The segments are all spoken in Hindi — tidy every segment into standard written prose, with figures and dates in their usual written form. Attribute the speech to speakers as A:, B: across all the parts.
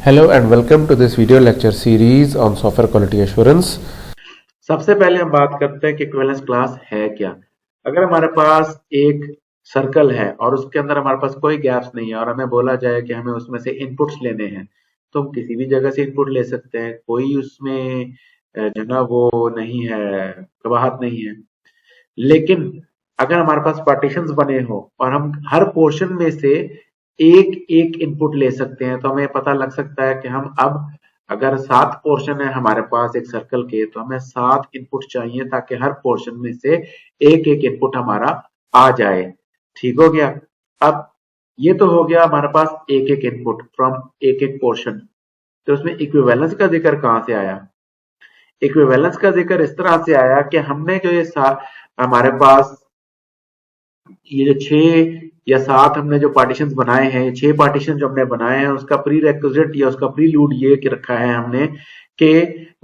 A: Hello and welcome to this video lecture series on software quality assurance.
B: सबसे पहले हम बात करते हैं कि इक्विवेलेंस क्लास है क्या। अगर हमारे पास एक सर्कल है और उसके अंदर हमारे पास कोई गैप्स नहीं है और हमें बोला जाए कि हमें उसमें से इनपुट्स लेने हैं, तो हम किसी भी जगह से इनपुट ले सकते हैं। कोई उसमें जो ना वो नहीं है, प्रवाहत नहीं है। लेकिन अगर हमारे पास पार्टीशंस बने हो और हम हर पोर्शन में से एक एक इनपुट ले सकते हैं, तो हमें पता लग सकता है कि हम अब अगर 7 पोर्शन है हमारे पास एक सर्कल के, तो हमें 7 इनपुट चाहिए ताकि हर पोर्शन में से एक एक इनपुट हमारा आ जाए। ठीक हो गया। अब ये तो हो गया हमारे पास एक एक इनपुट फ्रॉम एक एक पोर्शन। तो उसमें इक्विवेलेंस का जिक्र कहां से आया? इक्विवेलेंस का जिक्र इस तरह से आया कि हमने जो ये हमारे पास ये जो 6 या 7 हमने जो पार्टीशंस बनाए हैं, 6 पार्टीशन जो हमने बनाए हैं, उसका प्री रेक्विजिट या उसका प्रीलूड ये कि रखा है हमने कि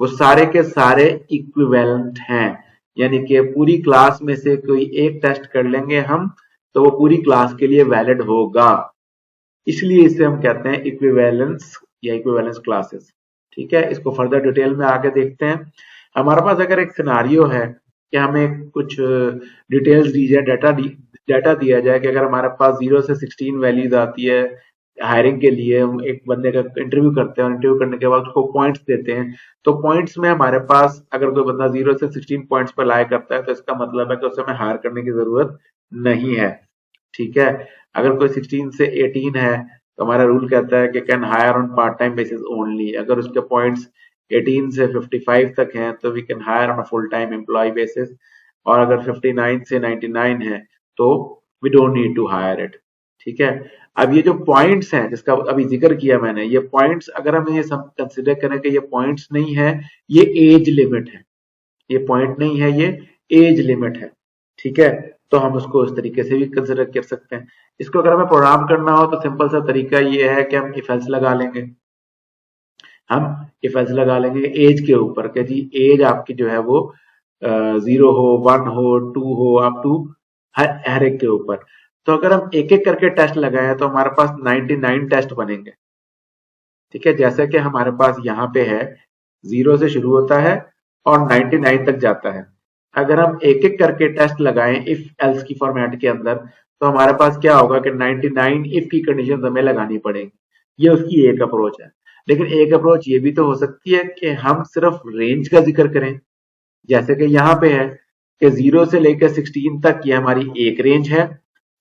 B: वो सारे के सारे इक्विवेलेंट हैं। यानी कि पूरी क्लास में से कोई एक टेस्ट कर लेंगे हम, तो वो पूरी क्लास के लिए वैलिड होगा। इसलिए इसे हम कहते हैं इक्विवेलेंस या इक्विवेलेंस क्लासेस। ठीक है, इसको फर्दर डिटेल में आगे देखते हैं। हमारे पास अगर एक सिनारियो है कि हमें कुछ डिटेल्स दी जाए, डाटा दिया जाए कि अगर हमारे पास 0 से 16 वैल्यूज आती है हायरिंग के लिए, हम एक बंदे का इंटरव्यू करते हैं और इंटरव्यू करने के बाद उसको पॉइंट्स देते हैं, तो पॉइंट्स में हमारे पास अगर कोई बंदा 0 से 16 पॉइंट्स पर लाया करता है, तो इसका मतलब है कि उसे हमें हायर करने की जरूरत नहीं है। ठीक है, अगर कोई 16 से 18 है तो हमारा रूल कहता है कि can hire on part time basis only. अगर उसके पॉइंट्स 18 से 55 तक हैं तो we can hire on full time employ basis, और अगर 59 से 99 है तो we don't need to hire it. ठीक है, अब ये जो पॉइंट्स हैं जिसका अभी जिक्र किया मैंने, ये पॉइंट्स अगर हम ये सब कंसिडर करें कि ये पॉइंट्स नहीं है, ये एज लिमिट है। ये पॉइंट नहीं है, ये एज लिमिट है। ठीक है, तो हम उसको इस तरीके से भी कंसिडर कर सकते हैं। इसको अगर हमें प्रोग्राम करना हो तो सिंपल सा तरीका ये है कि हम इफ एल्स लगा लेंगे। हम इफ एल्स लगा लेंगे एज के ऊपर कि जी एज आपकी जो है वो 0 हो, 1 हो, 2 हो, अप टू हर एक के ऊपर। तो अगर हम एक एक करके टेस्ट लगाए तो हमारे पास 99 टेस्ट बनेंगे। ठीक है, जैसे कि हमारे पास यहाँ पे है 0 से शुरू होता है और 99 तक जाता है। अगर हम एक एक करके टेस्ट लगाएं इफ एल्स की फॉर्मेट के अंदर, तो हमारे पास क्या होगा कि 99 इफ की कंडीशन हमें लगानी पड़ेगी। ये उसकी एक अप्रोच है। लेकिन एक अप्रोच ये भी तो हो सकती है कि हम सिर्फ रेंज का जिक्र करें, जैसे कि यहाँ पे है कि 0 से लेकर 16 तक ये हमारी एक रेंज है,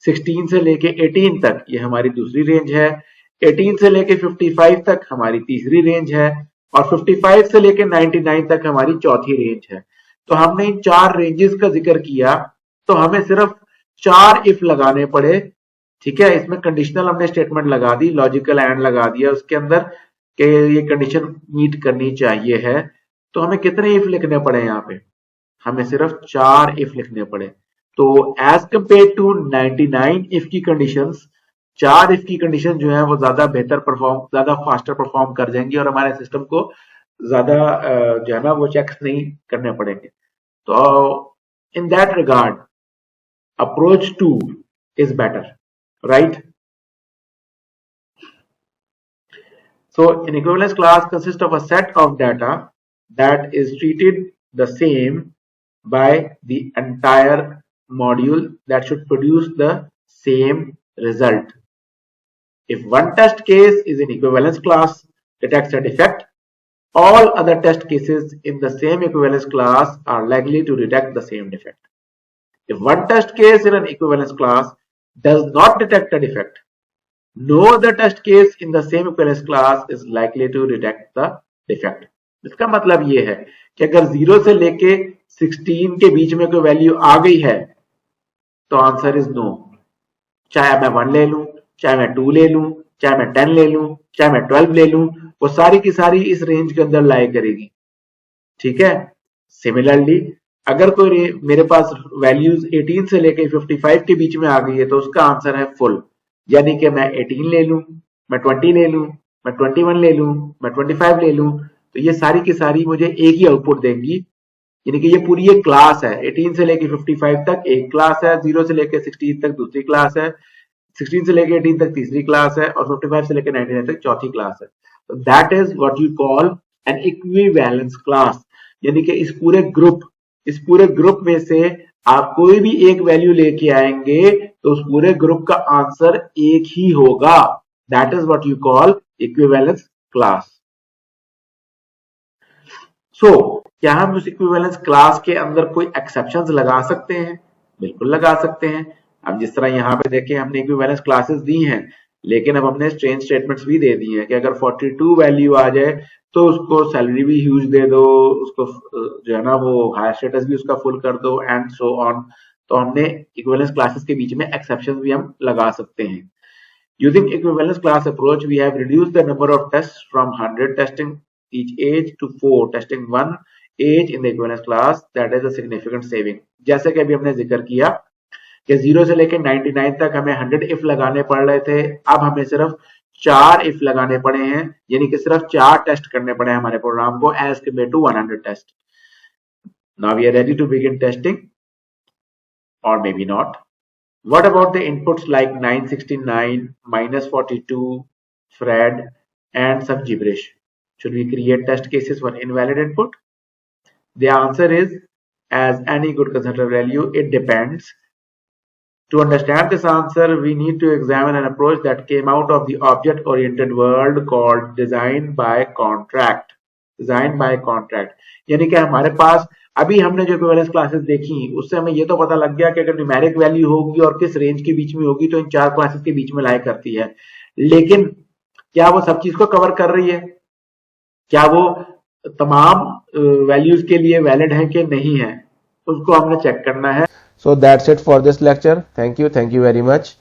B: 16 से लेके 18 तक ये हमारी दूसरी रेंज है, 18 से लेके 55 तक हमारी तीसरी रेंज है, और 55 से लेके 99 तक हमारी चौथी रेंज है। तो हमने इन 4 रेंजेस का जिक्र किया, तो हमें सिर्फ 4 इफ लगाने पड़े। ठीक है, इसमें कंडीशनल हमने स्टेटमेंट लगा दी, लॉजिकल एंड लगा दिया उसके अंदर कि ये कंडीशन मीट करनी चाहिए है। तो हमें कितने इफ लिखने पड़े यहाँ पे? हमें सिर्फ 4 इफ लिखने पड़े। तो एज कंपेयर टू 99 इफ की कंडीशंस, 4 इफ की कंडीशन जो है वो ज्यादा फास्टर परफॉर्म कर जाएंगी और हमारे सिस्टम को ज्यादा जो है ना वो चेक्स नहीं करने पड़ेंगे। तो in that regard approach 2 is better, right? So an equivalence class consists of a set of data that is treated the same by the entire module that should produce the same result. If one test case is an equivalence class detects a defect, all other test cases in the same equivalence class are likely to detect the same defect. If one test case in an equivalence class does not detect a defect, no other test case in the same equivalence class is likely to detect the defect. इसका मतलब ये है कि अगर 0 से लेके 16 के बीच में कोई वैल्यू आ गई है तो आंसर इज नो। चाहे मैं 1 ले लूं, चाहे मैं 2 ले लूं, चाहे मैं 10 ले लूं, चाहे मैं 12 ले लूं, वो सारी की सारी इस रेंज के अंदर लाई करेगी। ठीक है, सिमिलरली अगर कोई मेरे पास वैल्यूज 18 से लेके 55 के बीच में आ गई है तो उसका आंसर है फुल। यानी कि मैं 18 ले लूं, मैं 20 ले लूं, मैं 21 ले लूं, मैं 25 ले लूं, तो ये सारी की सारी मुझे एक ही आउटपुट देंगी। यानी कि ये पूरी एक क्लास है। 18 से लेके 55 तक एक क्लास है, 0 से लेके 16 तक दूसरी क्लास है, 16 से लेके 18 तक तीसरी क्लास है और 55 से लेके 99 तक चौथी क्लास है। तो that is what you call N equivalence class, यानी कि इस पूरे ग्रुप में से आप कोई भी एक वैल्यू लेके आएंगे तो उस पूरे ग्रुप का आंसर एक ही होगा। That is what you call equivalence class. So क्या हम उस इक्विवेलेंस क्लास के अंदर कोई एक्सेप्शंस लगा सकते हैं? बिल्कुल लगा सकते हैं। अब जिस तरह यहाँ पे देखें हमने इक्विवेलेंस क्लासेस दी हैं, लेकिन अब हमने चेंज स्टेटमेंट्स भी दे दी हैं कि अगर 42 वैल्यू आ जाए तो उसको सैलरी भी ह्यूज दे दो, उसको जो है ना वो हायर स्टेटस भी उसका फुल कर दो एंड सो ऑन। तो हमने इक्विवेलेंस क्लासेस के बीच में एक्सेप्शंस भी हम लगा सकते हैं। Using equivalence class approach, we have reduced the number of tests from 100 testing each age to 4 testing one age in the equivalence class. That is a significant saving. जैसे कि अभी हमने जिक्र किया कि 0 से लेकर 99 तक हमें 100 if लगाने पड़ रहे थे, अब हमें सिर्फ 4 if लगाने पड़े हैं, यानी कि सिर्फ 4 टेस्ट करने पड़े हैं हमारे प्रोग्राम को as compared to 100 test. Now we are ready to begin testing or maybe not. What about the inputs like 969, -42, Fred, and some gibberish? Should we create test cases for invalid input? The answer is, as any good considered value, it depends. To understand this answer, we need to examine an approach that came out of the object-oriented world called design by contract. Design by contract. यानी कि हमारे पास अभी हमने जो इक्विवेलेंस क्लासेस देखी उससे हमें ये तो पता लग गया कि अगर न्यूमेरिक वैल्यू होगी और किस रेंज के बीच में होगी तो इन 4 क्लासेस के बीच में लाई करती है, लेकिन क्या वो सब चीज को कवर कर रही है? क्या वो तमाम वैल्यूज के लिए वैलिड है कि नहीं है, उसको हमने चेक करना है।
A: So that's it for this lecture. Thank you very much.